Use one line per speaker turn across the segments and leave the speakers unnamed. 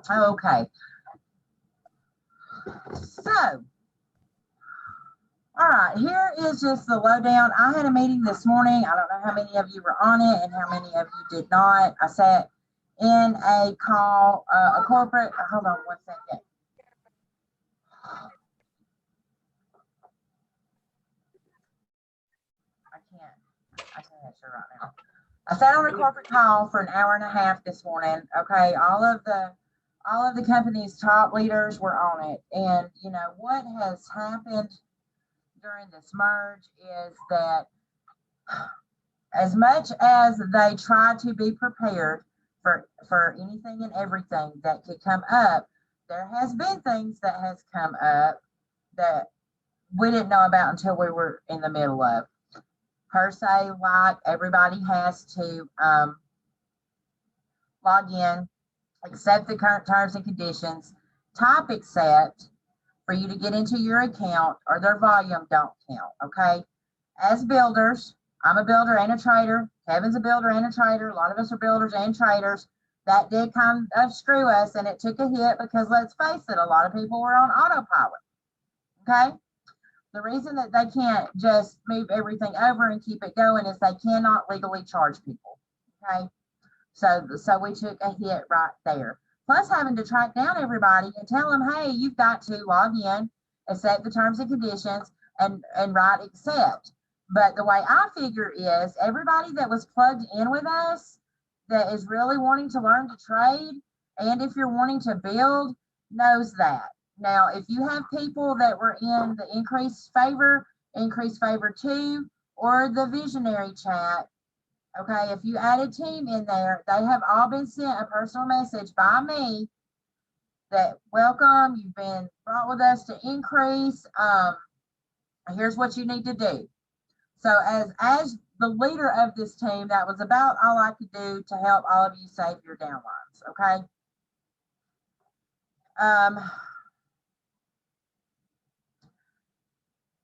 Okay. So, all right, here is just the lowdown. I had a meeting this morning. I don't know how many of you were on it and how many of you did not. I sat in a call, a corporate, hold on one second. I can't answer right now. I sat on a corporate call for an hour and a half this morning. Okay, all of the company's top leaders were on it. And you know what has happened during this merge is that as much as they try to be prepared for anything and everything that could come up, there has been things that has come up that we didn't know about until we were in the middle of. Per se, like everybody has to log in, accept the current terms and conditions, type accept for you to get into your account, or their volume don't count. Okay, as builders, I'm a builder and a trader. Kevin's a builder and a trader. A lot of us are builders and traders. That did kind of screw us, and it took a hit because let's face it, a lot of people were on autopilot. Okay, the reason that they can't just move everything over and keep it going is they cannot legally charge people. Okay, so we took a hit right there. Plus having to track down everybody and tell them, hey, you've got to log in, accept the terms and conditions, and write accept. But the way I figure is everybody that was plugged in with us that is really wanting to learn to trade, and if you're wanting to build, knows that. Now, if you have people that were in the increased favor 2, or the visionary chat, okay, if you add a team in there, they have all been sent a personal message by me that welcome, you've been brought with us to increase. Here's what you need to do. So as the leader of this team, that was about all I could do to help all of you save your downlines. Okay.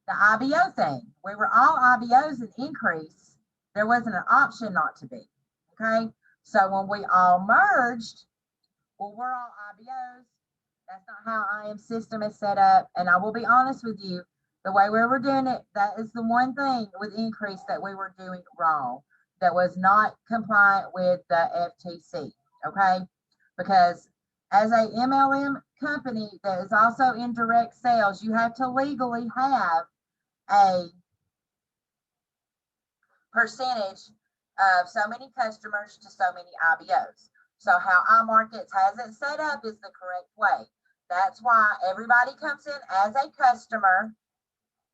The IBO thing, we were all IBOs in increase. There wasn't an option not to be. Okay. So when we all merged, well, we're all IBOs. That's not how IM system is set up. And I will be honest with you, the way we were doing it, that is the one thing with increase that we were doing wrong, that was not compliant with the FTC. Okay. Because as a MLM company that is also in direct sales, you have to legally have a percentage of so many customers to so many IBOs. So how iMarkets has it set up is the correct way. That's why everybody comes in as a customer.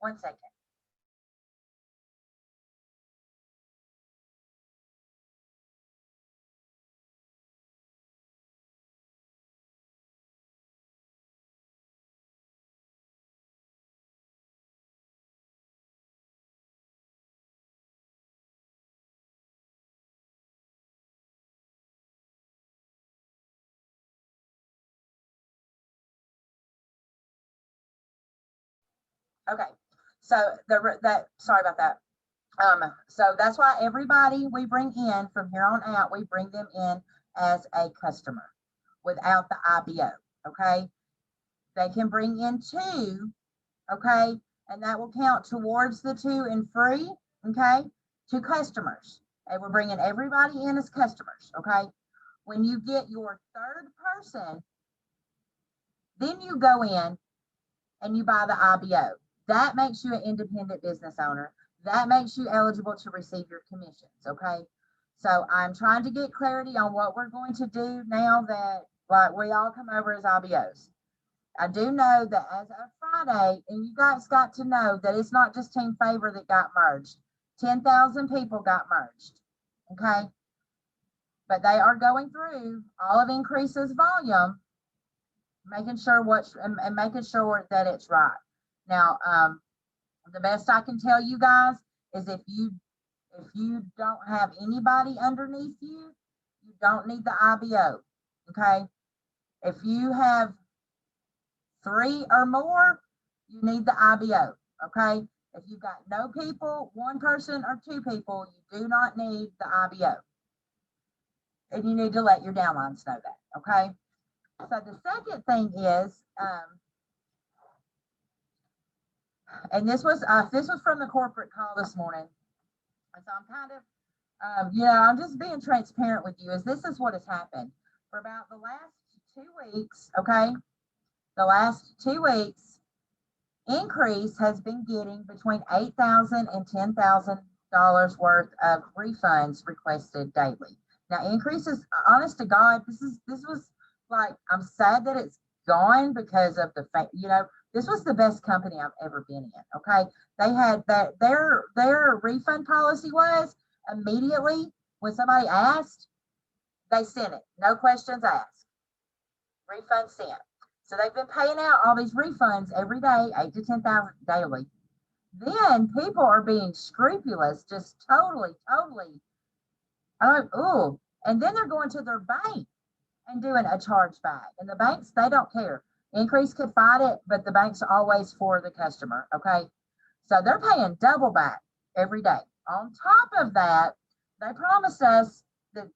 One second. Okay, so sorry about that. So that's why everybody we bring in from here on out, we bring them in as a customer without the IBO. Okay, they can bring in 2. Okay, and that will count towards the 2 and free. Okay, 2 customers, and we're bringing everybody in as customers. Okay, when you get your 3rd person, then you go in and you buy the IBO. That makes you an independent business owner. That makes you eligible to receive your commissions. Okay, so I'm trying to get clarity on what we're going to do now that like we all come over as IBOs. I do know that as of Friday, and you guys got to know that it's not just Team Favor that got merged. 10,000 people got merged. Okay, but they are going through all of Increase's volume, making sure and making sure that it's right. Now, the best I can tell you guys is if you don't have anybody underneath you, you don't need the IBO. Okay, if you have 3 or more, you need the IBO. Okay, if you've got no people, 1 person or 2 people, you do not need the IBO, and you need to let your downlines know that. Okay, So the second thing is, and this was from the corporate call this morning. And so I'm kind of, I'm just being transparent with you, as this is what has happened for about the last 2 weeks. Okay, the last 2 weeks, Increase has been getting between $8,000 and $10,000 worth of refunds requested daily. Now, Increase is, honest to God, this was like, I'm sad that it's gone because of the fact, this was the best company I've ever been in. Okay, they had that their refund policy was immediately when somebody asked, they sent it, no questions asked, refund sent. So they've been paying out all these refunds every day, 8 to 10,000 daily. Then people are being scrupulous, just totally. And then they're going to their bank and doing a chargeback. And the banks, they don't care. Increase could fight it, but the bank's always for the customer. Okay, so they're paying double back every day. On top of that, they promised us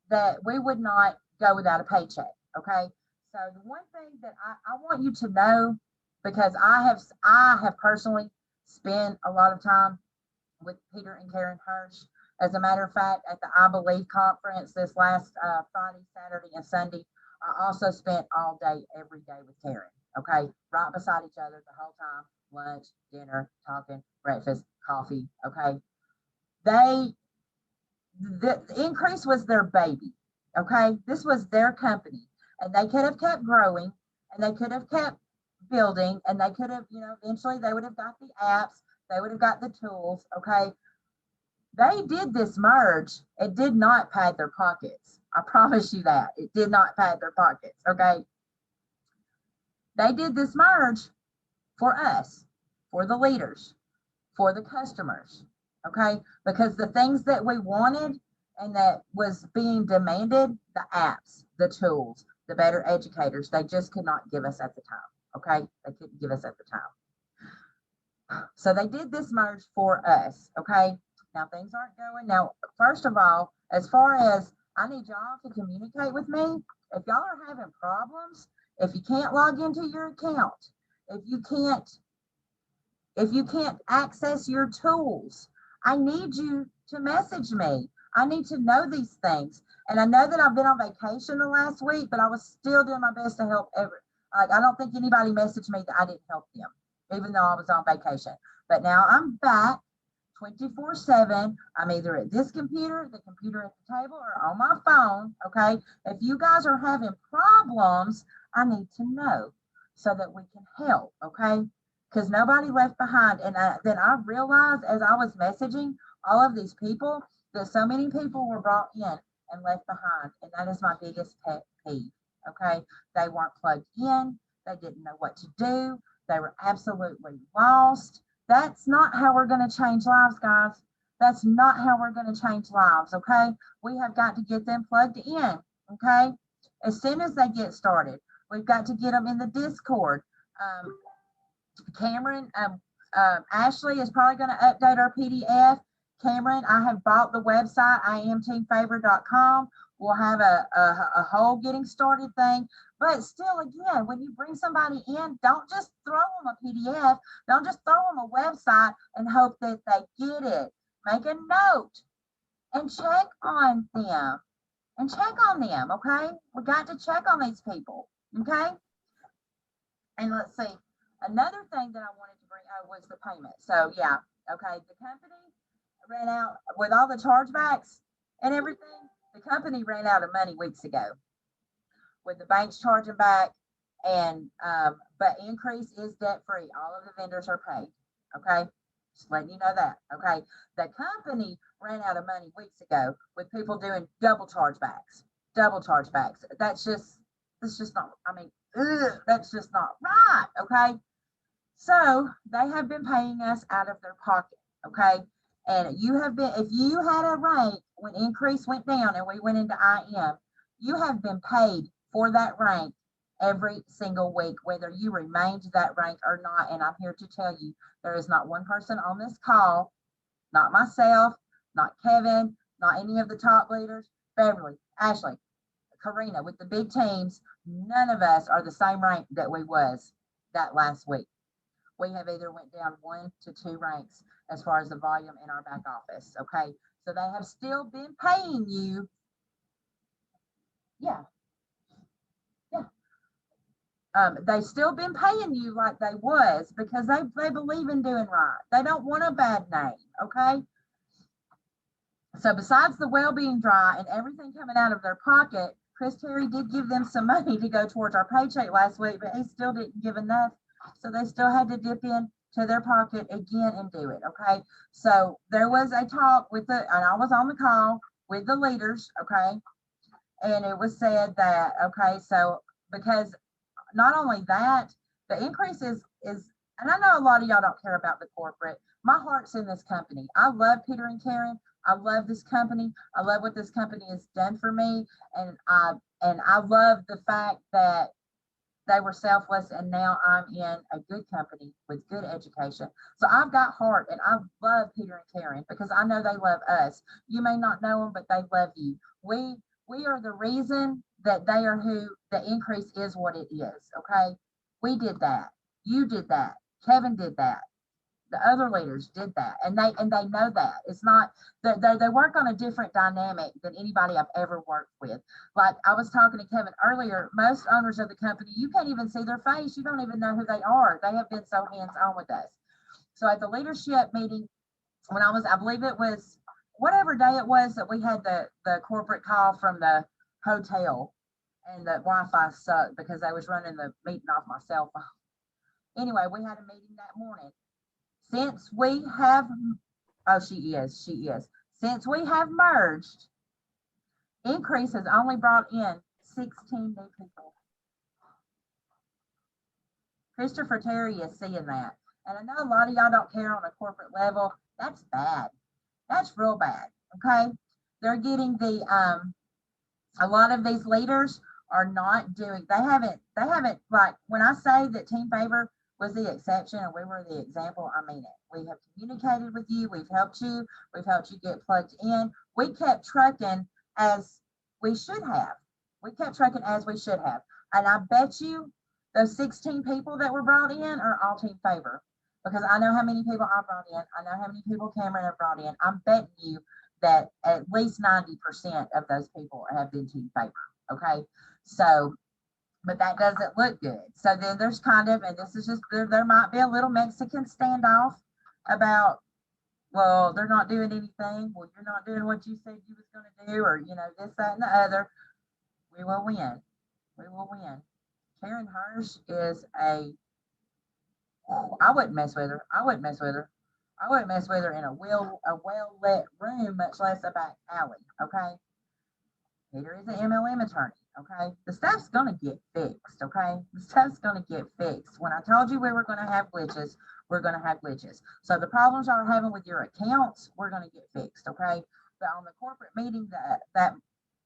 that we would not go without a paycheck. Okay, so the one thing that I want you to know, because I have personally spent a lot of time with Peter and Karen Hirsch. As a matter of fact, at the I Believe conference this last Friday, Saturday, and Sunday, I also spent all day, every day with Karen. Okay, right beside each other the whole time, lunch, dinner, talking, breakfast, coffee. Okay, the Increase was their baby. Okay, this was their company, and they could have kept growing, and they could have kept building, and they could have, eventually they would have got the apps, they would have got the tools. Okay, they did this merge. It did not pad their pockets. I promise you that. It did not pad their pockets. Okay, they did this merge for us, for the leaders, for the customers. Okay, because the things that we wanted and that was being demanded, the apps, the tools, the better educators, they just could not give us at the time. Okay, they couldn't give us at the time. So they did this merge for us. Okay, now things aren't going. Now, first of all, as far as I need y'all to communicate with me, if y'all are having problems, if you can't log into your account, if you can't access your tools, I need you to message me. I need to know these things. And I know that I've been on vacation the last week, but I was still doing my best to help I don't think anybody messaged me that I didn't help them, even though I was on vacation. But now I'm back 24/7. I'm either at this computer, the computer at the table, or on my phone. Okay, if you guys are having problems, I need to know so that we can help. Okay, because nobody left behind. And then I realized as I was messaging all of these people that so many people were brought in and left behind, and that is my biggest pet peeve. Okay, they weren't plugged in, they didn't know what to do, they were absolutely lost. That's not how we're going to change lives, guys. That's not how we're going to change lives. Okay, we have got to get them plugged in. Okay, as soon as they get started, we've got to get them in the Discord. Cameron, Ashley is probably going to update our PDF. Cameron, I have bought the website, iamteamfavor.com. We'll have a whole getting started thing. But still, again, when you bring somebody in, don't just throw them a PDF. Don't just throw them a website and hope that they get it. Make a note and check on them. Okay? We got to check on these people. Okay? And let's see. Another thing that I wanted to bring out was the payment. So, yeah. Okay. The company ran out with all the chargebacks and everything. The company ran out of money weeks ago with the banks charging back, and but Increase is debt free. All of the vendors are paid. Okay, just letting you know that. Okay, the company ran out of money weeks ago with people doing double chargebacks. That's just not. I mean, that's just not right. Okay, so they have been paying us out of their pocket. Okay. And you have been, if you had a rank when Increase went down and we went into IM, you have been paid for that rank every single week, whether you remained that rank or not. And I'm here to tell you, there is not one person on this call, not myself, not Kevin, not any of the top leaders, Beverly, Ashley, Karina, with the big teams, none of us are the same rank that we was that last week. We have either went down 1 to 2 ranks as far as the volume in our back office. Okay, so they have still been paying you. Yeah, they've still been paying you like they was because they believe in doing right. They don't want a bad name. Okay. So besides the well-being dry and everything coming out of their pocket, Chris Terry did give them some money to go towards our paycheck last week, but he still didn't give enough. So they still had to dip in to their pocket again and do it. Okay. So there was a talk with and I was on the call with the leaders. Okay. And it was said that, okay, so because not only that, the increase is, and I know a lot of y'all don't care about the corporate. My heart's in this company. I love Peter and Karen. I love this company. I love what this company has done for me. And I love the fact that they were selfless and now I'm in a good company with good education. So I've got heart and I love Peter and Karen because I know they love us. You may not know them, but they love you. We are the reason that they are who the increase is what it is. Okay. We did that. You did that. Kevin did that. The other leaders did that. And they know that. It's not that they work on a different dynamic than anybody I've ever worked with. Like I was talking to Kevin earlier, most owners of the company, you can't even see their face. You don't even know who they are. They have been so hands-on with us. So at the leadership meeting, when I believe it was whatever day it was that we had the corporate call from the hotel and the Wi-Fi sucked because I was running the meeting off my cell phone. Anyway, we had a meeting that morning. Since we have, she is. Since we have merged, Increase has only brought in 16 new people. Christopher Terry is seeing that. And I know a lot of y'all don't care on a corporate level. That's bad. That's real bad. Okay. They're getting a lot of these leaders are not doing, they haven't, like when I say that Team Favor was the exception and we were the example, I mean it. We have communicated with you. We've helped you get plugged in. We kept trucking as we should have. And I bet you those 16 people that were brought in are all Team Favor because I know how many people I brought in. I know how many people Cameron have brought in. I'm betting you that at least 90% of those people have been Team Favor. Okay. So, but that doesn't look good. So then there's kind of, and this is just, there might be a little Mexican standoff about, well, they're not doing anything. Well, you're not doing what you said you was going to do, or, this, that, and the other. We will win. Karen Hirsch is I wouldn't mess with her. I wouldn't mess with her in a well-lit room, much less a back alley. Okay. Peter is an MLM attorney. Okay. The stuff's going to get fixed. Okay. The stuff's going to get fixed. When I told you we were going to have glitches, we're going to have glitches. So the problems y'all are having with your accounts, we're going to get fixed. Okay. But on the corporate meeting that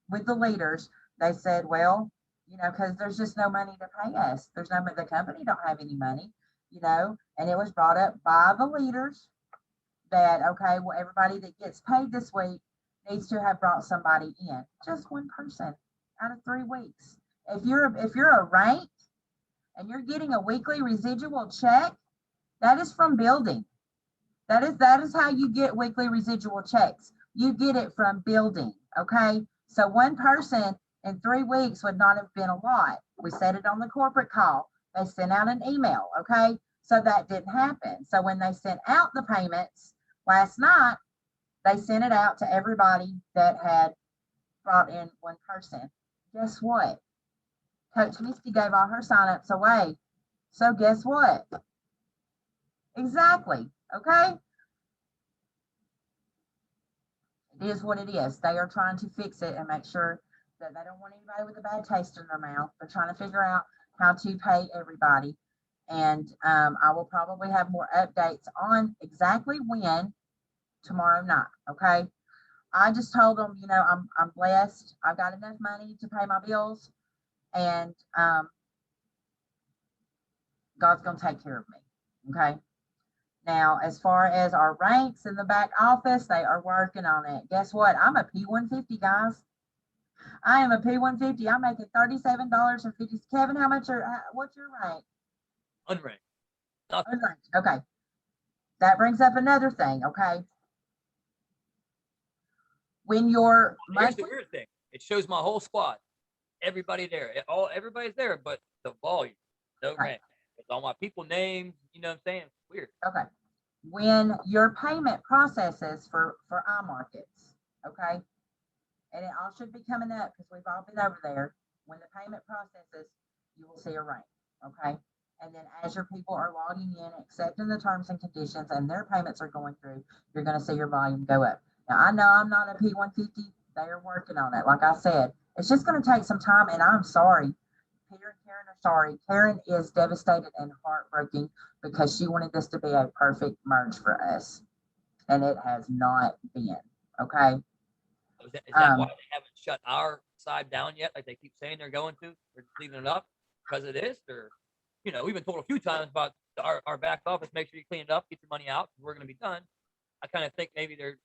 with the leaders, they said, well, because there's just no money to pay us. The company don't have any money, and it was brought up by the leaders that, okay, well, everybody that gets paid this week needs to have brought somebody in, just one person out of 3 weeks. If you're a rank and you're getting a weekly residual check, that is from building. That is how you get weekly residual checks. You get it from building. Okay. So one person in 3 weeks would not have been a lot. We said it on the corporate call. They sent out an email. Okay. So that didn't happen. So when they sent out the payments last night, they sent it out to everybody that had brought in one person. Guess what? Coach Misty gave all her signups away. So guess what? Exactly. Okay. It is what it is. They are trying to fix it and make sure that they don't want anybody with a bad taste in their mouth. They're trying to figure out how to pay everybody. And I will probably have more updates on exactly when tomorrow night. Okay. I just told them, I'm blessed. I've got enough money to pay my bills, and God's going to take care of me. Okay. Now, as far as our ranks in the back office, they are working on it. Guess what? I'm a P150, guys. I am a P150. I'm making $37.50. Kevin, what's your rank?
Unranked.
Unranked. Okay. That brings up another thing. Okay. When you're
Here's the weird thing. It shows my whole squad. Everybody there. Everybody's there, but the volume, no rank. It's all my people names. You know what I'm saying? It's weird.
Okay. When your payment processes for iMarkets, okay, and it all should be coming up because we've all been over there. When the payment processes, you will see a rank, okay? And then as your people are logging in, accepting the terms and conditions, and their payments are going through, you're going to see your volume go up. Now, I know I'm not a P150. They are working on it. Like I said, it's just going to take some time, and I'm sorry. Peter and Karen are sorry. Karen is devastated and heartbroken because she wanted this to be a perfect merge for us, and it has not been, okay?
Is that why they haven't shut our side down yet? Like they keep saying they're going to? They're just leaving it up because of this? Or, you know, we've been told a few times about our back office, make sure you clean it up, get your money out, we're going to be done. I kind of think maybe they're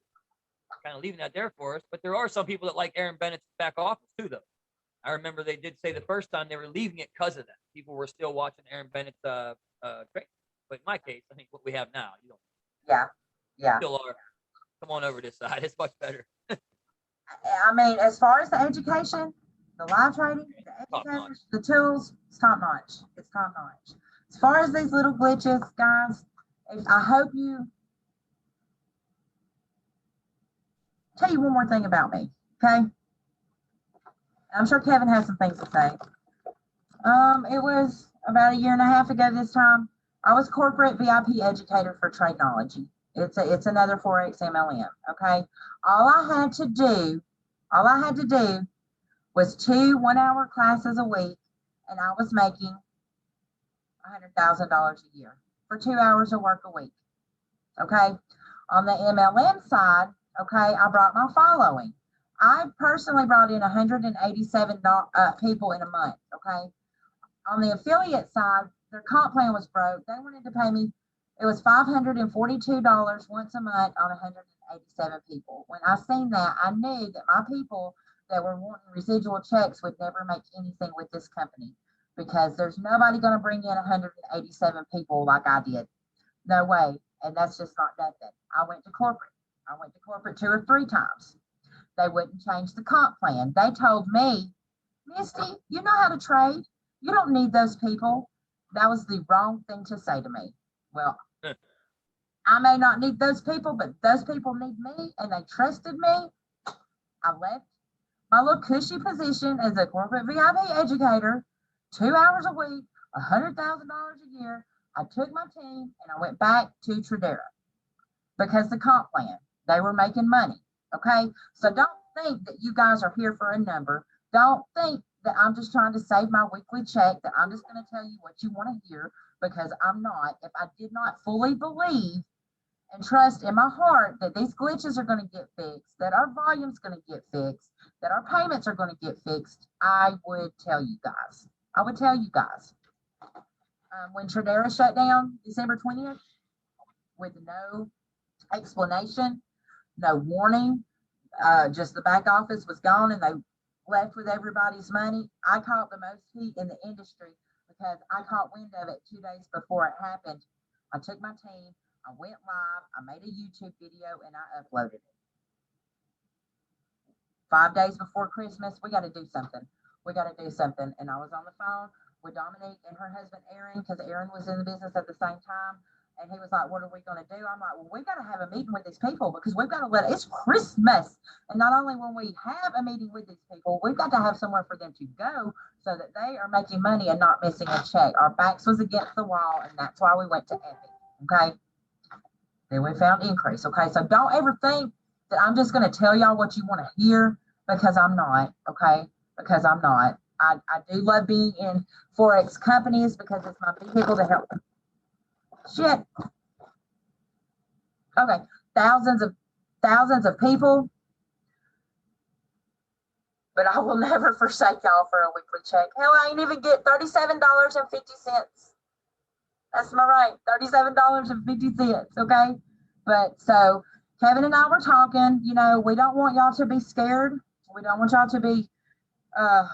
kind of leaving that there for us. But there are some people that like Aaron Bennett's back office too, though. I remember they did say the first time they were leaving it because of that. People were still watching Aaron Bennett's trade. But in my case, I think what we have now, you don't.
Yeah.
Still are. Come on over this side. It's much better.
I mean, as far as the education, the live trading, the educators, the tools, it's top notch. It's top notch. As far as these little glitches, guys, I hope you tell you one more thing about me, okay? I'm sure Kevin has some things to say. It was about a year and a half ago this time. I was corporate VIP educator for Tradenology. It's another Forex MLM, okay? All I had to do was 2 1-hour classes a week, and I was making $100,000 a year for 2 hours of work a week, okay? On the MLM side, okay, I brought my following. I personally brought in 187 people in a month, okay? On the affiliate side, their comp plan was broke. They wanted to pay me, it was $542 once a month on 187 people. When I seen that, I knew that my people that were wanting residual checks would never make anything with this company because there's nobody going to bring in 187 people like I did. No way. And that's just not nothing. I went to corporate 2 or 3 times. They wouldn't change the comp plan. They told me, Misty, you know how to trade. You don't need those people. That was the wrong thing to say to me. Well, I may not need those people, but those people need me, and they trusted me. I left my little cushy position as a corporate VIP educator, 2 hours a week, $100,000 a year. I took my team and I went back to Tradera because the comp plan, they were making money. Okay, so don't think that you guys are here for a number. Don't think that I'm just trying to save my weekly check, that I'm just going to tell you what you want to hear, because I'm not. If I did not fully believe and trust in my heart that these glitches are going to get fixed, that our volume's going to get fixed, that our payments are going to get fixed, I would tell you guys. When Tradera shut down December 20th with no explanation, no warning, just the back office was gone and they left with everybody's money. I caught the most heat in the industry because I caught wind of it 2 days before it happened. I took my team, I went live, I made a YouTube video, and I uploaded it. 5 days before Christmas, we got to do something. And I was on the phone with Dominique and her husband, Aaron, because Aaron was in the business at the same time. And he was like, what are we going to do? I'm like, well, we've got to have a meeting with these people because we've got to it's Christmas. And not only when we have a meeting with these people, we've got to have somewhere for them to go so that they are making money and not missing a check. Our backs was against the wall, and that's why we went to Epic. Okay. Then we found Increase. Okay. So don't ever think that I'm just going to tell y'all what you want to hear, because I'm not. Okay. Because I'm not. I do love being in Forex companies because it's my vehicle to help them. Shit. Okay. Thousands of people. But I will never forsake y'all for a weekly check. Hell, I ain't even get $37.50. That's my right. $37.50. Okay. But so Kevin and I were talking, you know, we don't want y'all to be scared. We don't want y'all to be uh,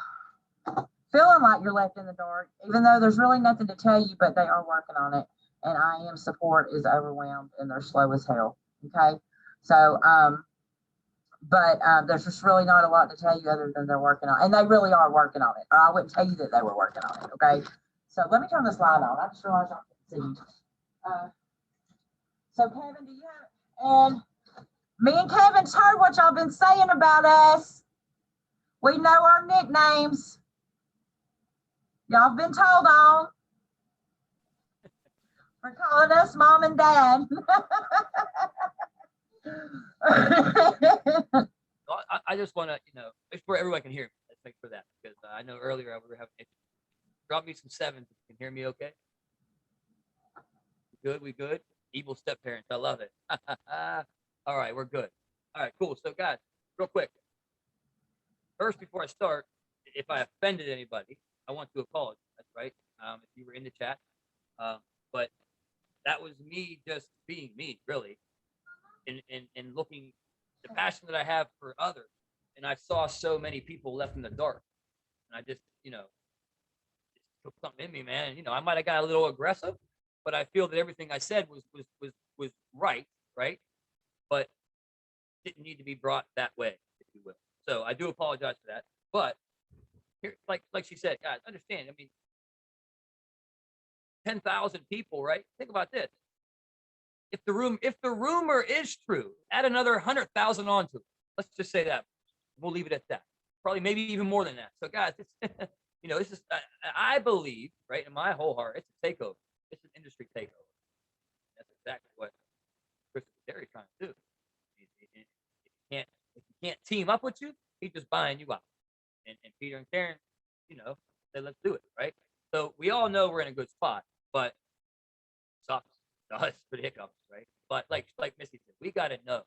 feeling like you're left in the dark, even though there's really nothing to tell you, but they are working on it. And IM support is overwhelmed and they're slow as hell. Okay. So, there's just really not a lot to tell you other than they're working on it. And they really are working on it, or I wouldn't tell you that they were working on it. Okay. So let me turn this light on. I just realized I can see. So Kevin, do you have, and me and Kevin's heard what y'all been saying about us. We know our nicknames. Y'all been told on for calling us mom and dad.
I just want to, make sure everyone can hear me. Let's make sure that, because I know earlier we were having issues. Drop me some sevens if you can hear me okay. Good, we good? Evil step parents, I love it. All right, we're good. All right, cool. So guys, real quick. First, before I start, if I offended anybody, I want to apologize, right? If you were in the chat. But that was me just being me, really. And looking, the passion that I have for others. And I saw so many people left in the dark. And I just, it took something in me, man. And, I might have got a little aggressive, but I feel that everything I said was right, but didn't need to be brought that way, if you will. So I do apologize for that. But here, like she said, guys, understand. I mean, 10,000 people, right? Think about this. If the rumor is true, add another 100,000 onto it. Let's just say that. We'll leave it at that. Probably maybe even more than that. So guys, it's this is I believe, right, in my whole heart, it's a takeover. It's an industry takeover. That's exactly what Christopher Terry's trying to do. If you can't team up with you, he's just buying you out. And Peter and Karen, said let's do it, right? So we all know we're in a good spot, but sucks us for the hiccups, right? But like Missy said, we got to know.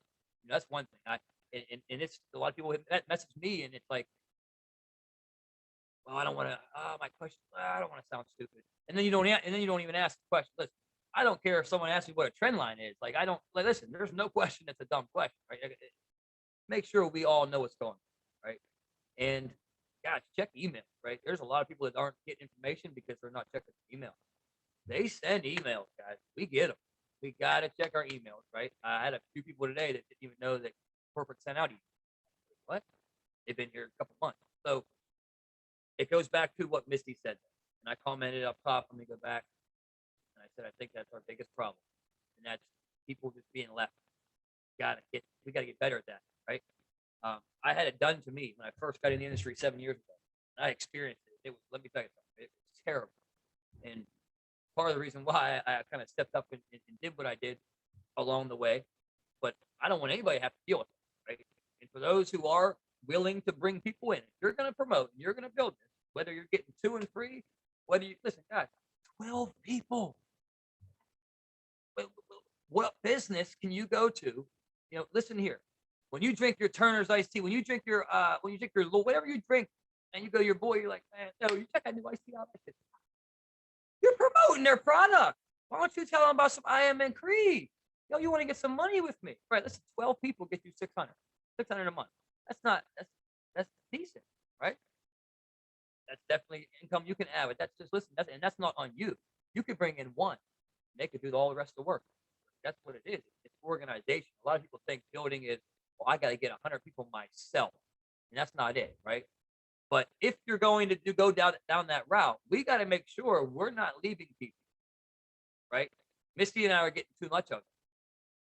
That's one thing. And it's a lot of people that message me, and it's like, well, I don't want to. My question. I don't want to sound stupid. And then you don't even ask the question. Listen, I don't care if someone asks me what a trend line is. Like I don't like. Listen, there's no question that's a dumb question, right? Make sure we all know what's going on, right? And gosh, check email, right? There's a lot of people that aren't getting information because they're not checking email. They send emails, guys. We get them. We got to check our emails, right? I had a few people today that didn't even know that corporate sent out emails. What? They've been here a couple months. So it goes back to what Misty said. And I commented up top. Let me go back. And I said, I think that's our biggest problem. And that's people just being left. We got to get better at that, right? I had it done to me when I first got in the industry 7 years ago. And I experienced it. Let me tell you something. It was terrible. And part of the reason why I kind of stepped up and did what I did along the way, but I don't want anybody to have to deal with it, right? And for those who are willing to bring people in, if you're going to promote and you're going to build this, whether you're getting 2 and 3, whether you listen, guys, 12 people. What business can you go to? Listen here. When you drink your Turner's iced tea, when you drink your whatever you drink, and you go to your boy, you're like, man, no, you check that new iced tea out. You're promoting their product. Why don't you tell them about some IM and Creed? You want to get some money with me, right? Listen, 12 people get you 600 a month. That's decent, right? That's definitely income you can add. But that's just and that's not on you. You could bring in one, and they could do all the rest of the work. That's what it is. It's organization. A lot of people think building is, well, I got to get 100 people myself, and that's not it, right? But if you're going to go down that route, we got to make sure we're not leaving people, right? Misty and I are getting too much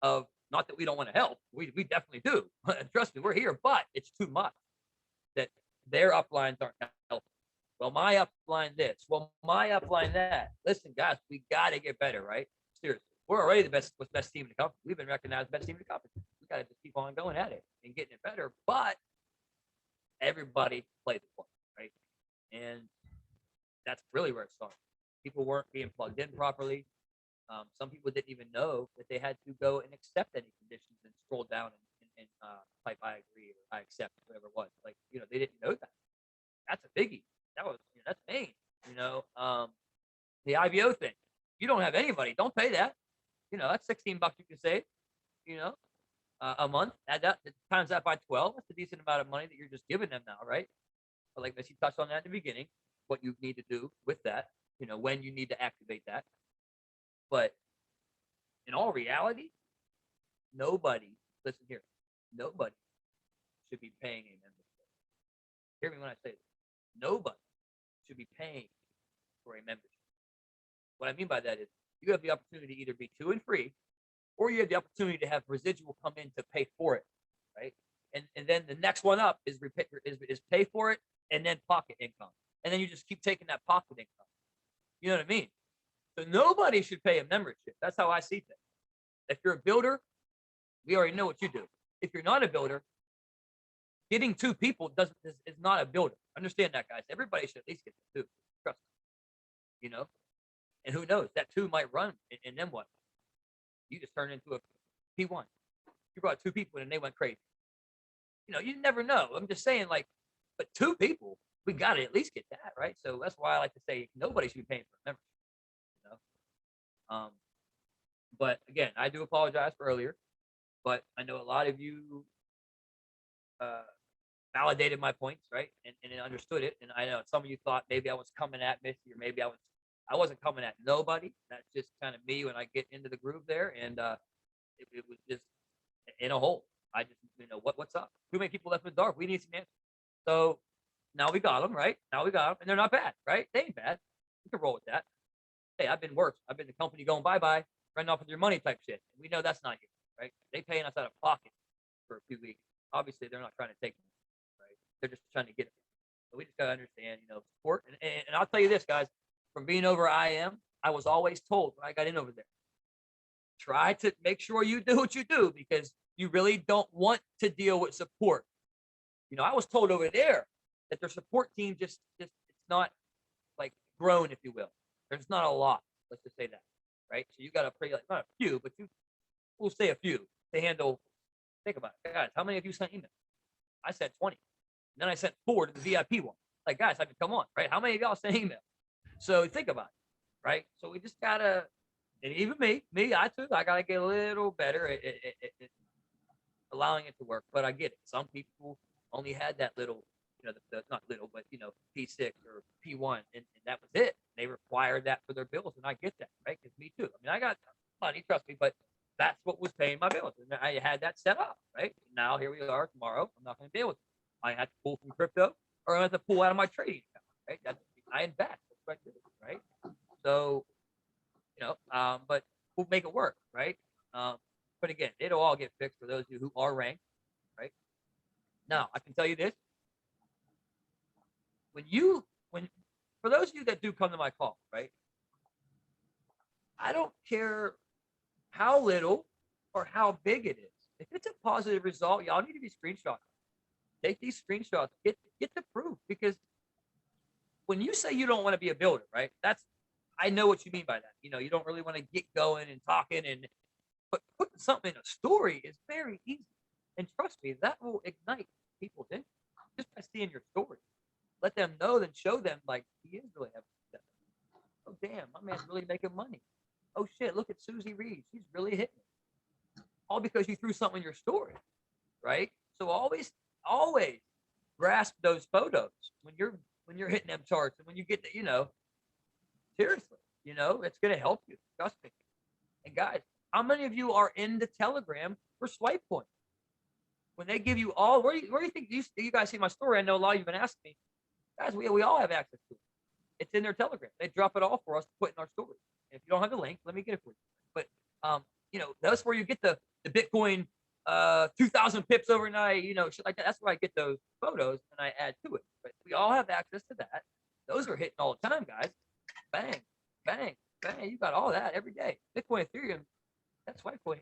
of not that we don't want to help. We definitely do. Trust me, we're here, but it's too much that their uplines aren't helping. Well, my upline this. Well, my upline that. Listen, guys, we got to get better, right? Seriously. We're already the best team in the company. We've been recognized best team in the company. We got to just keep on going at it and getting it better. But everybody plays the part, right? And that's really where it started. People weren't being plugged in properly. Some people didn't even know that they had to go and accept any conditions and scroll down and type I agree or I accept, whatever it was. Like, they didn't know that. That's a biggie. That was, that's main. The IBO thing. You don't have anybody. Don't pay that. That's $16 you can save. A month. Add that times that by 12. That's a decent amount of money that you're just giving them now, right? But like Missy touched on that in the beginning, what you need to do with that, you know, when you need to activate that. But in all reality, nobody, listen here, nobody should be paying a membership. Hear me when I say this. Nobody should be paying for a membership. What I mean by that is you have the opportunity to either be 2 and free, or you have the opportunity to have residual come in to pay for it, right? And then the next one up is pay for it and then pocket income. And then you just keep taking that pocket income. You know what I mean? So nobody should pay a membership. That's how I see things. If you're a builder, we already know what you do. If you're not a builder, getting 2 people is not a builder. Understand that, guys. Everybody should at least get 2. Trust me. You know? And who knows? That 2 might run, and then what? You just turn into a P1. You brought 2 people and they went crazy. You know, you never know. I'm just saying, like, but 2 people, we got to at least get that, right? So that's why I like to say nobody should be paying for a membership. You know? But again, I do apologize for earlier, but I know a lot of you validated my points, right? And understood it. And I know some of you thought maybe I was coming at Missy, or maybe I wasn't coming at nobody. That's just kind of me when I get into the groove there. And it was just in a hole. I just, you know, what's up? Too many people left in the dark. We need some answers. So now we got them, right? Now we got them, and they're not bad, right? They ain't bad. You can roll with that. Hey, I've been worse. I've been the company going bye-bye, running off with your money type shit. And we know that's not you, right? They paying us out of pocket for a few weeks. Obviously, they're not trying to take it, right? They're just trying to get it. So we just got to understand, you know, support. And I'll tell you this, guys, from being over IM, I was always told when I got in over there, try to make sure you do what you do, because you really don't want to deal with support. You know, I was told over there that their support team just it's not like grown, if you will. There's not a lot. Let's just say that, right? So you got to pray, like, not a few, but we'll say a few to handle. Think about it, guys. How many of you sent email? I sent 20. And then I sent 4 to the VIP one. Like, guys, I mean, come on, right? How many of y'all sent email? So think about it, right? So we just gotta, and even me, I gotta get a little better at allowing it to work. But I get it. Some people only had that little, you know, not little, but, you know, P6 or P1, and that was it. They required that for their bills, and I get that, right? Because me too. I mean, I got money, trust me, but that's what was paying my bills, and I had that set up, right? Now here we are. Tomorrow, I'm not going to deal with it. I have to pull from crypto, or I have to pull out of my trading account, right? I invest. That's what I do, right? So, you know, but we'll make it work, right? But again, it'll all get fixed for those of you who are ranked, right? Now, I can tell you this. When for those of you that do come to my call, right? I don't care how little or how big it is. If it's a positive result, y'all need to be screenshotting. Take these screenshots, get the proof, because when you say you don't want to be a builder, right? I know what you mean by that. You know, you don't really want to get going and talking, but putting something in a story is very easy. And trust me, that will ignite people's interest just by seeing your story. Let them know, then show them, like, he is really having success. Oh, damn, my man's really making money. Oh, shit, look at Susie Reed. She's really hitting it. All because you threw something in your story, right? So always grasp those photos when you're hitting them charts, and when you get to, you know, seriously, you know, it's going to help you. Trust me. And guys, how many of you are in the Telegram for Swipe Point? When they give you all, where do you think you guys see my story? I know a lot of you've been asking me. Guys, we all have access to it. It's in their Telegram. They drop it all for us to put in our story. And if you don't have the link, let me get it for you. But you know, that's where you get the Bitcoin 2,000 pips overnight, you know, shit like that. That's where I get those photos and I add to it. But we all have access to that. Those are hitting all the time, guys. Bang, bang, bang. You got all that every day. Bitcoin, Ethereum, that's Swipe Point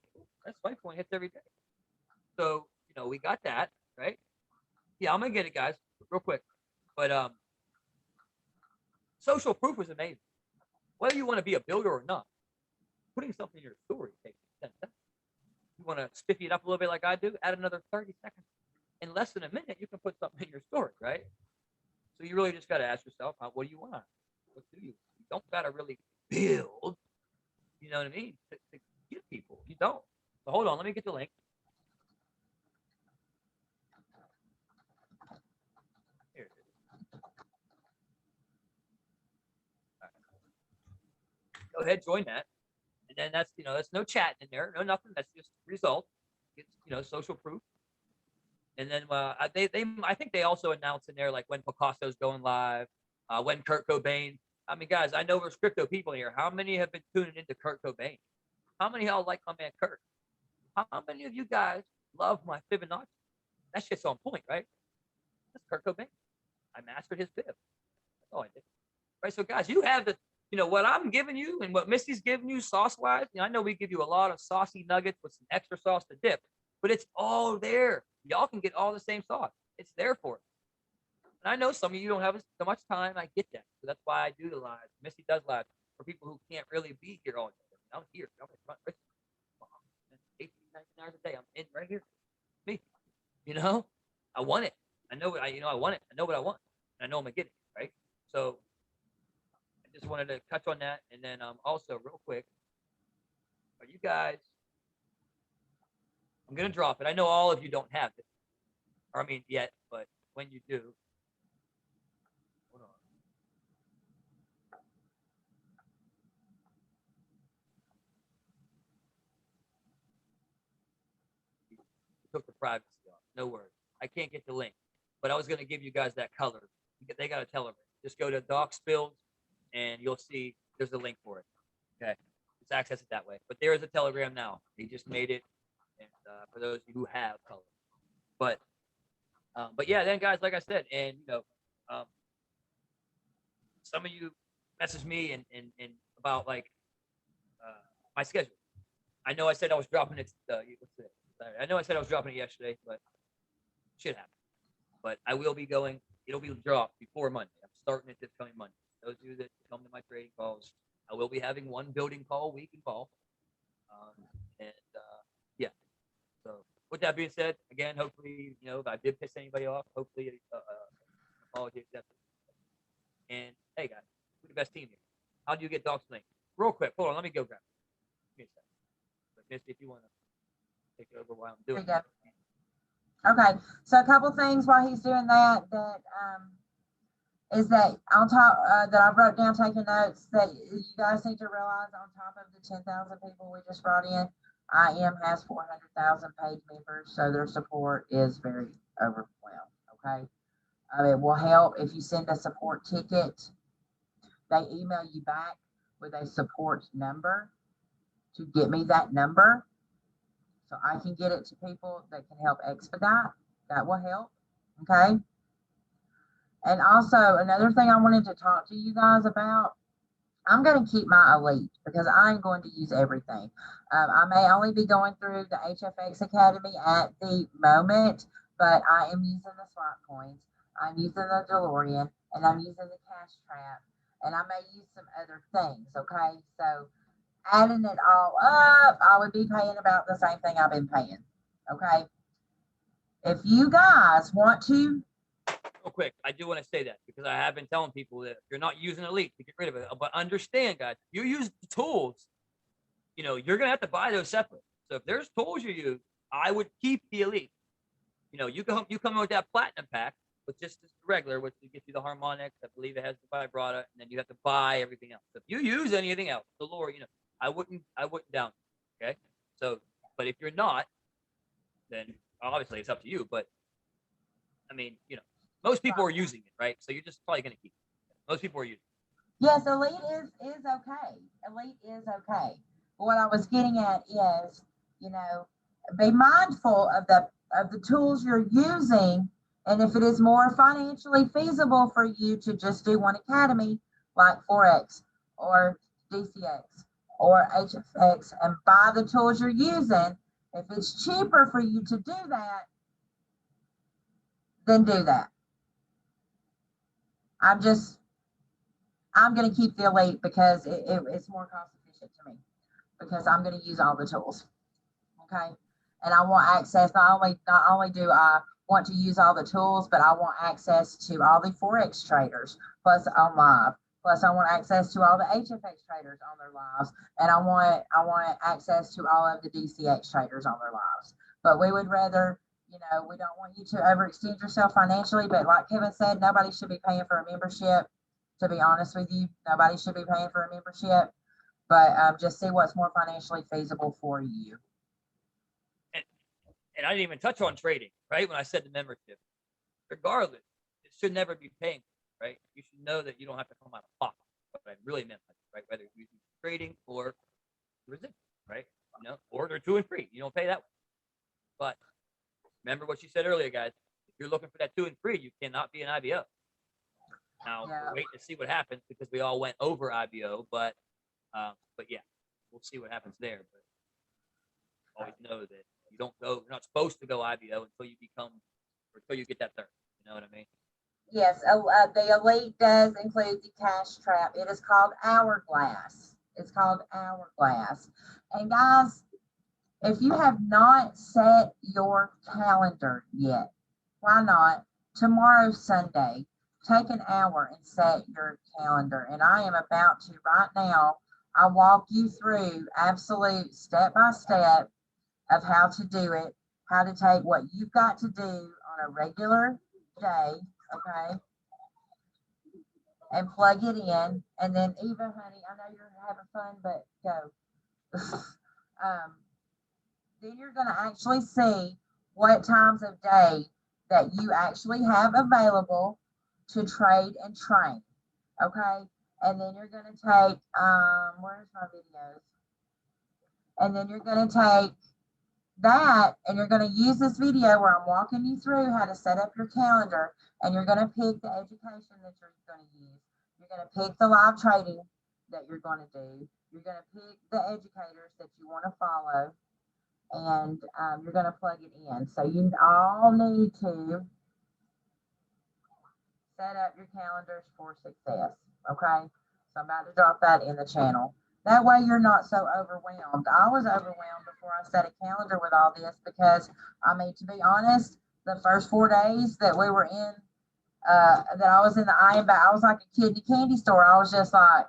hits every day. So, you know, we got that, right? Yeah, I'm gonna get it, guys, real quick. But social proof is amazing. Whether you want to be a builder or not, putting something in your story takes 10 seconds. You want to spiffy it up a little bit like I do, add another 30 seconds. In less than a minute, you can put something in your story, right? So you really just got to ask yourself, what do you want? What do you? You don't got to really build, you know what I mean, to get people. You don't. So hold on, let me get the link. Here it is. go ahead, join that. And then that's, that's no chatting in there, no nothing. That's just result. It's, social proof. And then I think they also announced in there like when Picasso's going live, when Kurt Cobain. I mean, guys, I know there's crypto people here. How many have been tuning into Kurt Cobain? How many of y'all like my man Kurt? How many of you guys love my Fibonacci? That shit's on point, right? That's Kurt Cobain. I mastered his Fib. That's all I did. Right. So guys, you have the, what I'm giving you and what Missy's giving you sauce-wise. I know we give you a lot of saucy nuggets with some extra sauce to dip, but it's all there. Y'all can get all the same sauce. It's there for it. And I know some of you don't have so much time. I get that. So that's why I do the lives. Missy does lives for people who can't really be here all day. I'm here. I'm in front. 18, 19 hours a day. I'm in right here. Me. I want it. I know what I want it. I know what I want. And I know I'm gonna get it. Right. So I just wanted to touch on that. And then also real quick, are you guys, I'm gonna drop it. I know all of you don't have it. Or I mean yet, but when you do, hold on. Took the privacy off. No worries. I can't get the link, but I was going to give you guys that color. They got a Telegram. Just go to Doc Spills, and you'll see there's a link for it. Okay, just access it that way. But there is a Telegram now. He just made it, and for those of you who have color. But yeah, then guys, like I said, and some of you message me and about like my schedule. I know I said I was dropping it. I know I said I was dropping it yesterday, but shit happened. But I will be going. It'll be dropped before Monday. I'm starting it this coming Monday. Those of you that come to my trading calls, I will be having one building call a week involved. Yeah. So with that being said, again, hopefully, if I did piss anybody off, hopefully, apology accepted. And hey, guys, we're the best team here. How do you get Doc's link? Real quick, hold on, let me go grab it. Give me a second. But Misty, if you want to take it over while I'm doing it.
Okay, so a couple things while he's doing that is that on top that I wrote down taking notes that you guys need to realize on top of the 10,000 people we just brought in, IM has 400,000 paid members, so their support is very overwhelmed. Okay, it will help if you send a support ticket. They email you back with a support number to get me that number, so I can get it to people that can help expedite. That will help. Okay. And also another thing I wanted to talk to you guys about, I'm going to keep my elite because I'm going to use everything. I may only be going through the HFX Academy at the moment, but I am using the swap coins. I'm using the DeLorean, and I'm using the cash trap, and I may use some other things. Okay. So adding it all up, I would be paying about the same thing I've been paying. Okay. If you guys want to.
Real quick, I do want to say that because I have been telling people that if you're not using Elite to get rid of it, but understand, guys, you use the tools, you're going to have to buy those separate. So if there's tools you use, I would keep the Elite. You come in with that Platinum pack with just the regular, which gets you the harmonics. I believe it has the vibrata, and then you have to buy everything else. So if you use anything else, the lure, I wouldn't down. Okay. So, but if you're not, then obviously it's up to you. But I mean, most people are using it, right? So you're just probably going to keep it. Most people are using it.
Yes, Elite is okay. Elite is okay. But what I was getting at is, be mindful of the tools you're using, and if it is more financially feasible for you to just do one academy like Forex or DCX or HFX and buy the tools you're using, if it's cheaper for you to do that, then do that. I'm going to keep the Elite because it's more cost efficient to me because I'm going to use all the tools. Okay. And I want access. Not only do I want to use all the tools, but I want access to all the Forex traders plus on live. Plus I want access to all the HFX traders on their lives. And I want access to all of the DCX traders on their lives. But we would rather, we don't want you to overextend yourself financially, but like Kevin said, nobody should be paying for a membership. To be honest with you, nobody should be paying for a membership. but just see what's more financially feasible for you.
And I didn't even touch on trading, right? When I said the membership, regardless, it should never be paying, right? You should know that you don't have to come out of pocket. What I really meant, right? Whether you're using trading or residual, right? You know, or they're 2 and 3. You don't pay that way. But remember what you said earlier, guys. If you're looking for that 2 and 3, you cannot be an IBO. Now we're waiting to see what happens because we all went over IBO, but yeah, we'll see what happens there. But always know that you don't go. You're not supposed to go IBO until you get that third. You know what I mean?
Yes, the elite does include the cash trap. It is called Hourglass. It's called Hourglass. And guys, if you have not set your calendar yet, why not? Tomorrow's Sunday. Take an hour and set your calendar. And I am about to right now. I'll walk you through absolute step by step of how to do it, how to take what you've got to do on a regular day, okay, and plug it in. And then Eva, honey, I know you're having fun, but go. Then you're going to actually see what times of day that you actually have available to trade and train, okay? And then you're going to take, where's my videos? And then you're going to take that and you're going to use this video where I'm walking you through how to set up your calendar, and you're going to pick the education that you're going to use. You're going to pick the live trading that you're going to do. You're going to pick the educators that you want to follow, and you're going to plug it in. So you all need to set up your calendars for success, okay? So I'm about to drop that in the channel. That way you're not so overwhelmed. I was overwhelmed before I set a calendar with all this because, I mean, to be honest, the first 4 days that we were in, that I was in the I was like a kid in a candy store. I was just like,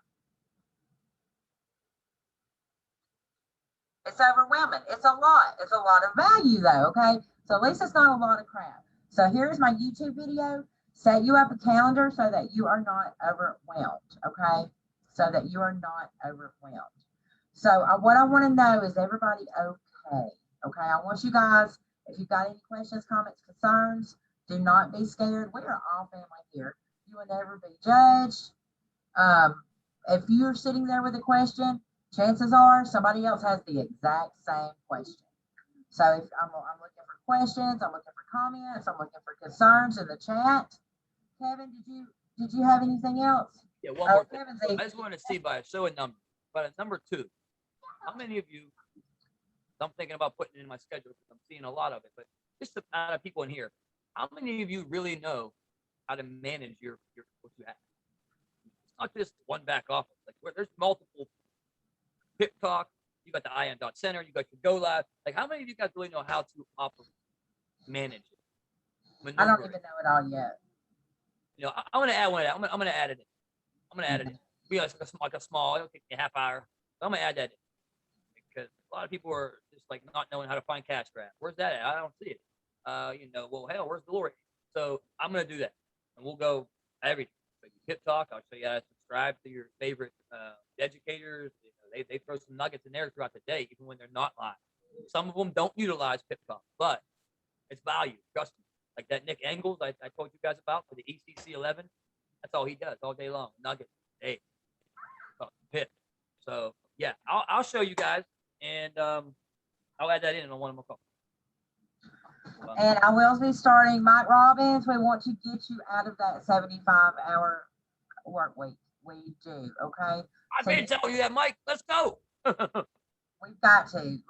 it's overwhelming. It's a lot. It's a lot of value though, okay? So at least it's not a lot of crap. So here's my YouTube video. Set you up a calendar so that you are not overwhelmed, okay? So that you are not overwhelmed. So what I want to know is everybody okay? Okay, I want you guys, if you've got any questions, comments, concerns, do not be scared. We are all family here. You will never be judged. If you're sitting there with a question, chances are somebody else has the exact same question. So if I'm looking for questions, I'm looking for comments, I'm looking for concerns in the chat. Kevin, did you have anything else?
Yeah, one more thing. I just want to see by a show of numbers. But at number 2, how many of you? I'm thinking about putting it in my schedule because I'm seeing a lot of it. But just the amount of people in here, how many of you really know how to manage your what you have? It's not just one back office. Like where there's multiple Pip Talk. You got the IM.Center. You got your Go Live. Like how many of you guys really know how to operate, manage it?
I don't even know it all yet.
You know, I'm going to add one of that. I'm going to add it in. I'm going to add it in. Be like a small, it'll take me a half hour. So I'm going to add that in because a lot of people are just like not knowing how to find cash grab. Where's that at? I don't see it. You know, well, hell, where's Glory? So I'm going to do that. And we'll go everything. So you Pip Talk. I'll show you how to subscribe to your favorite educators. You know, they throw some nuggets in there throughout the day, even when they're not live. Some of them don't utilize Pip Talk, but it's value. Trust me. Like that Nick Engels I told you guys about for the ECC 11. That's all he does all day long. Nuggets. Hey, Pip. So yeah, I'll show you guys, and I'll add that in on one of my calls.
And I will be starting Mike Robbins. We want to get you out of that 75-hour work week. We do, okay?
I've been telling you that, Mike. Let's go.
We've got to.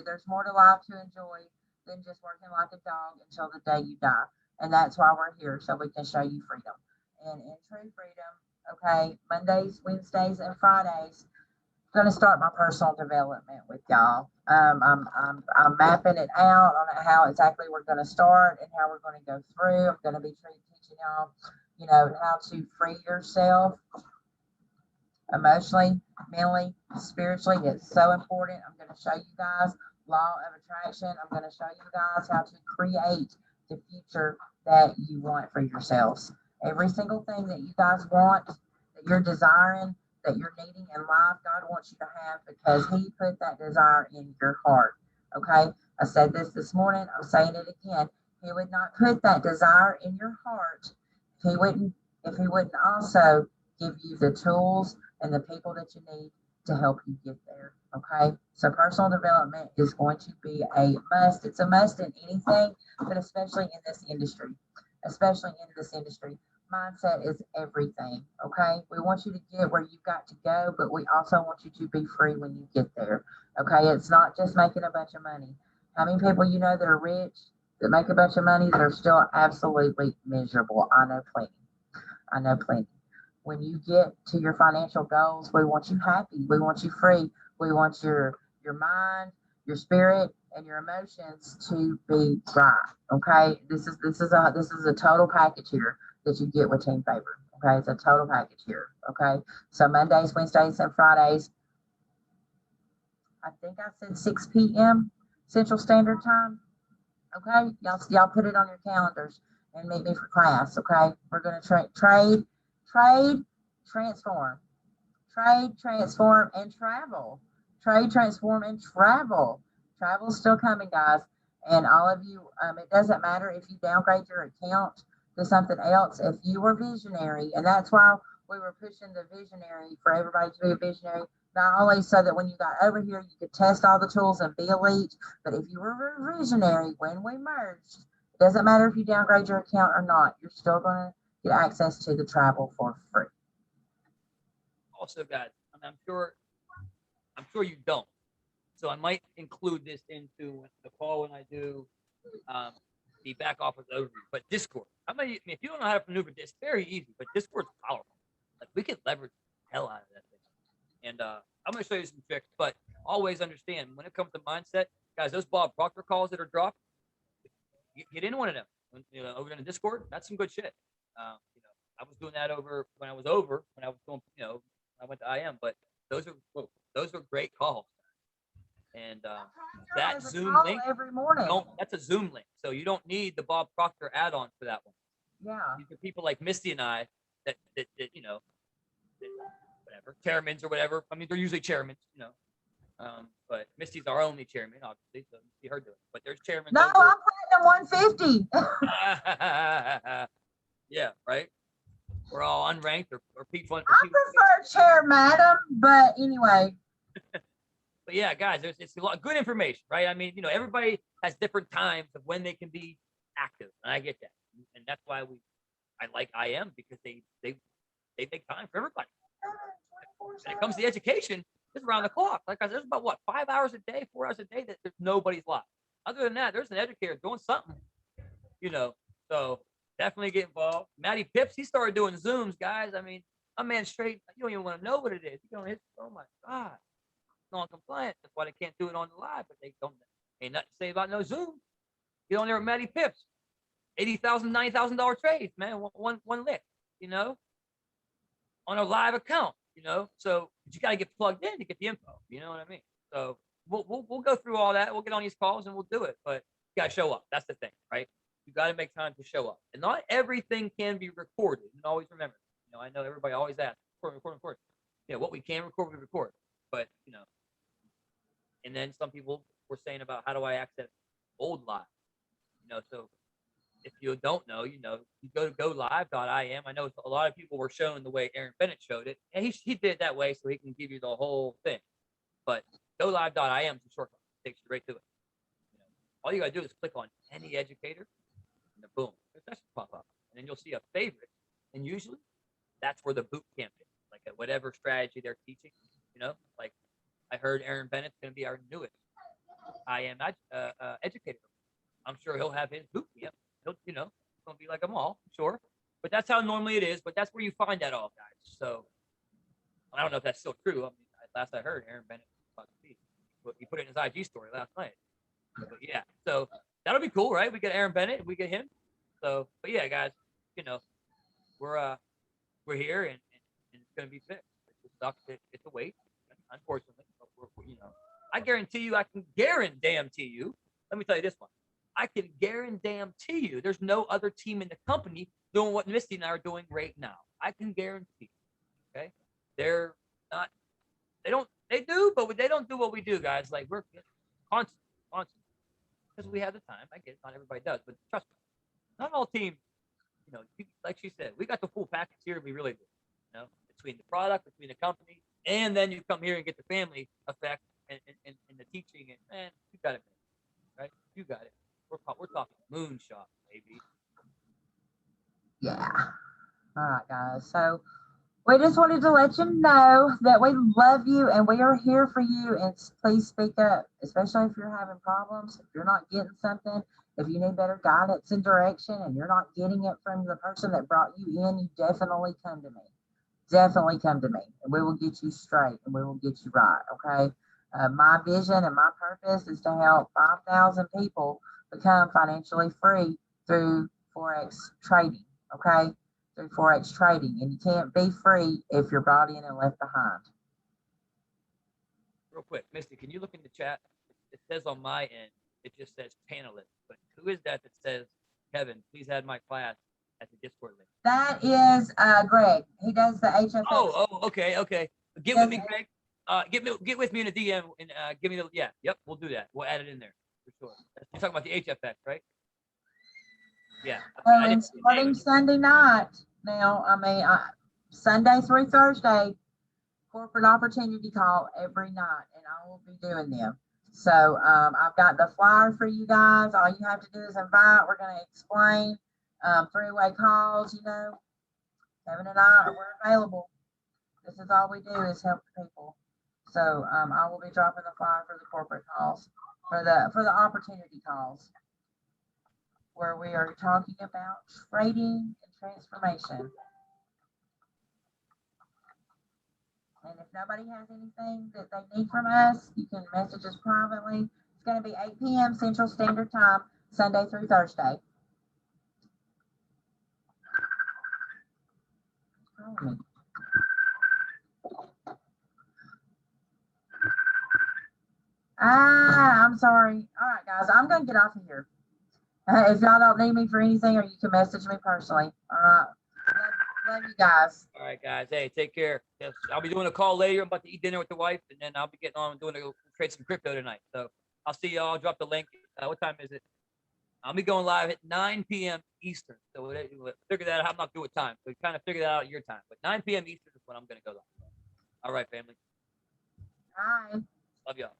There's more to life to enjoy than just working like a dog until the day you die. And that's why we're here, so we can show you freedom. And in true freedom, okay, Mondays, Wednesdays, and Fridays, I'm going to start my personal development with y'all. I'm mapping it out on how exactly we're going to start and how we're going to go through. I'm going to be teaching y'all, you know, how to free yourself emotionally, mentally, spiritually. It's so important. I'm going to show you guys law of attraction. I'm going to show you guys how to create the future that you want for yourselves. Every single thing that you guys want, that you're desiring, that you're needing in life, God wants you to have, because He put that desire in your heart. Okay. I said this morning. I'm saying it again. He would not put that desire in your heart if He wouldn't also give you the tools and the people that you need to help you get there. Okay. So personal development is going to be a must. It's a must in anything, but especially in this industry. Especially in this industry. Mindset is everything. Okay. We want you to get where you've got to go, but we also want you to be free when you get there. Okay. It's not just making a bunch of money. How many people you know that are rich, that make a bunch of money, that are still absolutely miserable? I know plenty. I know plenty. When you get to your financial goals, we want you happy. We want you free. We want your mind, your spirit, and your emotions to be right. Okay. This is a total package here that you get with Team Favor. Okay. It's a total package here. Okay. So Mondays, Wednesdays, and Fridays, I think I said 6 p.m. Central Standard Time. Okay. Y'all put it on your calendars and meet me for class. Okay. We're going to trade, transform, and travel. Trade, transform, and travel. Travel's still coming, guys. And all of you, it doesn't matter if you downgrade your account to something else. If you were visionary, and that's why we were pushing the visionary, for everybody to be a visionary, not only so that when you got over here, you could test all the tools and be elite, but if you were a visionary when we merged, it doesn't matter if you downgrade your account or not, you're still going to get access to the travel for free.
Also, guys, I'm sure you don't. So I might include this into the call when I do the back office overview. But Discord, if you don't know how to maneuver this, it's very easy. But Discord's powerful. Like, we can leverage the hell out of that thing. And I'm going to show you some tricks. But always understand, when it comes to mindset, guys, those Bob Proctor calls that are dropped, get in one of them. Over in the Discord, that's some good shit. I was doing that when I was doing, I went to IM. But those are great calls. And that Zoom link
every morning.
That's a Zoom link, so you don't need the Bob Proctor add-on for that one.
Yeah.
These are people like Misty and I that whatever, chairmans or whatever. I mean, they're usually chairmans, but Misty's our only chairman, obviously, so you see her do it. But there's chairman.
No, I'm platinum 150.
Yeah, right. We're all unranked or people.
I prefer chair, madam, but anyway.
But yeah, guys, it's a lot of good information, right? I mean, everybody has different times of when they can be active, and I get that, and that's why I like IM, because they make time for everybody. When it comes to the education, it's around the clock. Like I said, there's about 5 hours a day, 4 hours a day that there's nobody's live. Other than that, there's an educator doing something, So definitely get involved. Matty Pips, he started doing Zooms, guys. I mean, my man straight. You don't even want to know what it is. Oh my God. Non-compliant. That's why they can't do it on the live, but they don't. Ain't nothing to say about no Zoom. Get on there with Matty Pips. $80,000, $90,000 trades, man. One lick, on a live account, So you got to get plugged in to get the info. You know what I mean? So we'll go through all that. We'll get on these calls and we'll do it. But you got to show up. That's the thing, right? You got to make time to show up. And not everything can be recorded. And always remember, I know everybody always asks, record. What we can record, we record. But and then some people were saying about, how do I access old live? So if you don't know, you go to golive.im. I know a lot of people were showing the way Aaron Bennett showed it, and he did it that way so he can give you the whole thing. But golive.im is a shortcut. It takes you right to it. All you got to do is click on any educator, and boom, that should pop up, and then you'll see a favorite, and usually that's where the boot camp is, like at whatever strategy they're teaching. Like, I heard Aaron Bennett's going to be our newest IM educator. I'm sure he'll have his boot camp. He'll, it's going to be like them all, sure. But that's how normally it is. But that's where you find that all, guys. So I don't know if that's still true. I mean, last I heard, Aaron Bennett was about to be. He put it in his IG story last night. But yeah, so that'll be cool, right? We get Aaron Bennett, we get him. So, but yeah, guys, we're here, and it's going to be fixed. It just sucks. It's a wait, unfortunately. But I guarantee you, Let me tell you this one. I can guarantee you there's no other team in the company doing what Misty and I are doing right now. I can guarantee. Okay? They're they do, but they don't do what we do, guys. Like we're constant, because we have the time. I get it, not everybody does, but trust me, not all teams. You know, like she said, we got the full package here. We really do. You know, between the product, between the company, and then you come here and get the family effect and the teaching. And man, you got it, man. Right? You got it. We're talking moonshot, baby.
Yeah. All right, guys. So we just wanted to let you know that we love you and we are here for you. And please speak up, especially if you're having problems, if you're not getting something, if you need better guidance and direction and you're not getting it from the person that brought you in, you definitely come to me. Definitely come to me and we will get you straight and we will get you right. Okay. My vision and my purpose is to help 5,000 people become financially free through Forex trading. Okay. Through Forex trading. And you can't be free if you're brought in and left behind.
Real quick, Misty, can you look in the chat? It says on my end, it just says panelist, but who is that says, Kevin, please add my class at the Discord link?
That is Greg. He does the HFX.
Oh, okay. Get with me, Greg. Get with me in a DM and give me yep, we'll do that. We'll add it in there for sure. You're talking about the HFX, right? Yeah.
Okay, and starting Sunday night now, Sunday through Thursday, corporate opportunity call every night, and I will be doing them. So I've got the flyer for you guys. All you have to do is invite. We're going to explain three-way calls. You know, Kevin and I, we're available. This is all we do is help people. So I will be dropping the flyer for the corporate calls, for the opportunity calls, where we are talking about trading and transformation. And if nobody has anything that they need from us, you can message us privately. It's going to be 8 p.m. Central Standard Time, Sunday through Thursday. I'm sorry. All right, guys, I'm going to get off of here. If y'all don't need me for anything, or you can message me personally. All right. Love you guys.
All right, guys. Hey, take care. Yes, I'll be doing a call later. I'm about to eat dinner with the wife, and then I'll be getting on and trade some crypto tonight. So I'll see y'all. I'll drop the link. What time is it? I'll be going live at 9 p.m. Eastern. So figure that out. I'm not good with time. So kind of figure that out at your time. But 9 p.m. Eastern is when I'm going to go live. All right, family.
Bye.
Love y'all.